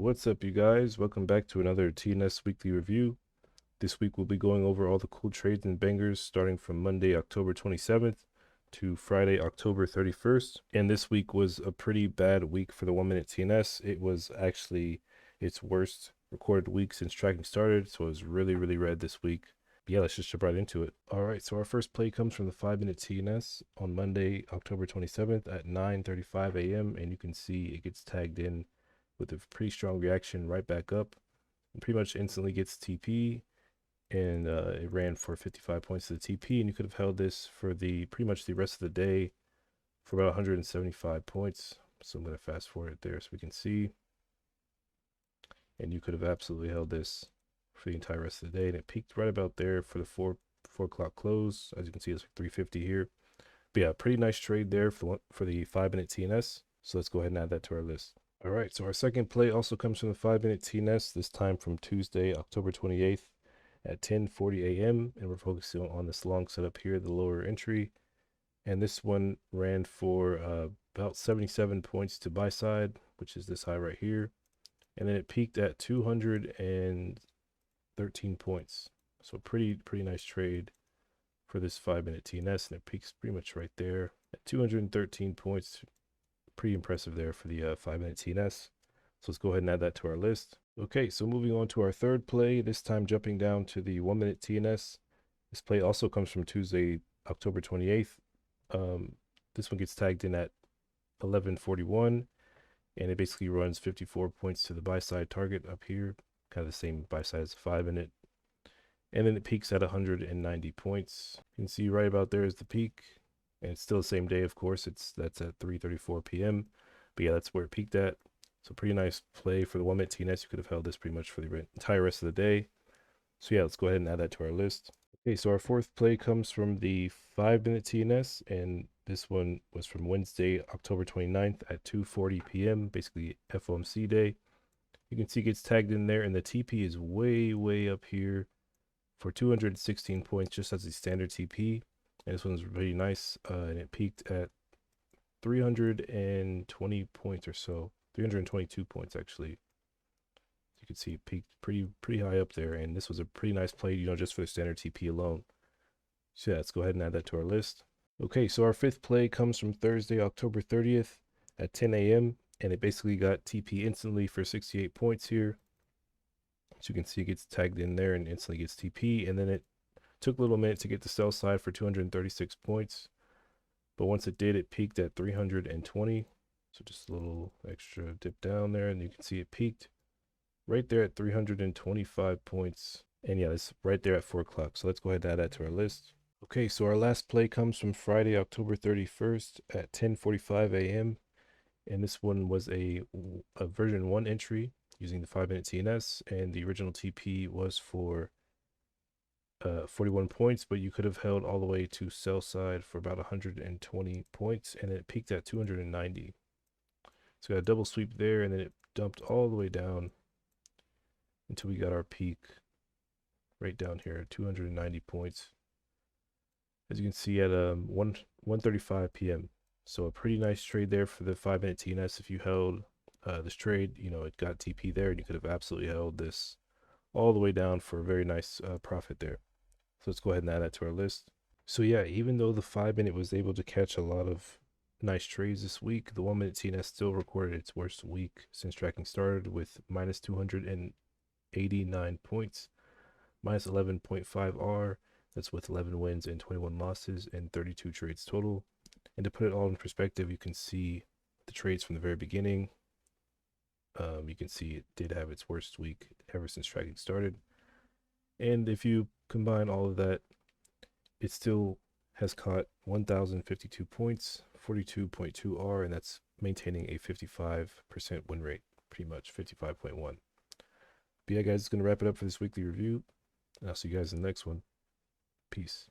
What's up, you guys? Welcome back to another TnS Weekly review. This week we'll be going over all the cool trades and bangers starting from Monday, October 27th to Friday, October 31st. And this week was a pretty bad week for the 1-minute TnS. It was actually its worst recorded week since tracking started, so it was really red this week. But yeah, let's just jump right into it. All right, so our first play comes from the 5-minute TnS on Monday, October 27th at 9:35 a.m. And you can see it gets tagged in with a pretty strong reaction right back up. It pretty much instantly gets TP, and it ran for 55 points to the TP, and you could have held this for the pretty much the rest of the day for about 175 points. So I'm going to fast forward it there so we can see. And you could have absolutely held this for the entire rest of the day, and it peaked right about there for the 4 o'clock close. As you can see, it's like 350 here. But yeah, pretty nice trade there for the 5-minute TnS. So let's go ahead and add that to our list. All right, so our second play also comes from the 5-minute TnS, this time from Tuesday, October 28th at 10:40 a.m. And we're focusing on this long setup here, the lower entry. And this one ran for about 77 points to buy side, which is this high right here. And then it peaked at 213 points. So pretty nice trade for this 5-minute TnS, and it peaks pretty much right there at 213 points. Pretty impressive there for the 5-minute TnS. So let's go ahead and add that to our list. Okay, so moving on to our third play, this time jumping down to the 1-minute TnS. This play also comes from Tuesday, October 28th. This one gets tagged in at 11:41, and it basically runs 54 points to the buy side target up here, kind of the same buy side as the 5-minute. And then it peaks at 190 points. You can see right about there is the peak. And it's still the same day, of course. That's at 3:34 p.m. But yeah, that's where it peaked at. So pretty nice play for the 1-minute TnS. You could have held this pretty much for the entire rest of the day. So yeah, let's go ahead and add that to our list. Okay, so our fourth play comes from the 5-minute TnS, and this one was from Wednesday, October 29th at 2:40 p.m. Basically FOMC day. You can see it gets tagged in there, and the TP is way up here for 216 points, just as the standard TP. And this one's really nice, and it peaked at 320 points or so, 322 points actually. You can see it peaked pretty high up there, and this was a pretty nice play, just for the standard TP alone. So yeah, let's go ahead and add that to our list. Okay, so our fifth play comes from Thursday, October 30th at 10 a.m. and it basically got TP instantly for 68 points here. So you can see it gets tagged in there and instantly gets TP, and then it took a little minute to get the sell side for 236 points, but once it did, it peaked at 320. So just a little extra dip down there, and you can see it peaked right there at 325 points. And yeah, it's right there at 4 o'clock. So let's go ahead and add that to our list. Okay, so our last play comes from Friday, October 31st at 10:45 a.m. And this one was a version 1 entry using the 5-minute TnS, and the original TP was for 41 points, but you could have held all the way to sell side for about 120 points, and it peaked at 290. So we got a double sweep there, and then it dumped all the way down until we got our peak right down here at 290 points, as you can see at 1:35 p.m. So a pretty nice trade there for the 5-minute TnS. If you held this trade, it got TP there, and you could have absolutely held this all the way down for a very nice profit there. So let's go ahead and add that to our list. So yeah, even though the 5-minute was able to catch a lot of nice trades this week, the 1-minute TnS still recorded its worst week since tracking started, with minus 289 points, minus 11.5 R. That's with 11 wins and 21 losses and 32 trades total. And to put it all in perspective, you can see the trades from the very beginning. You can see it did have its worst week ever since tracking started. And if you combine all of that, it still has caught 1,052 points, 42.2 R, and that's maintaining a 55% win rate, pretty much 55.1. But yeah, guys, it's going to wrap it up for this weekly review, and I'll see you guys in the next one. Peace.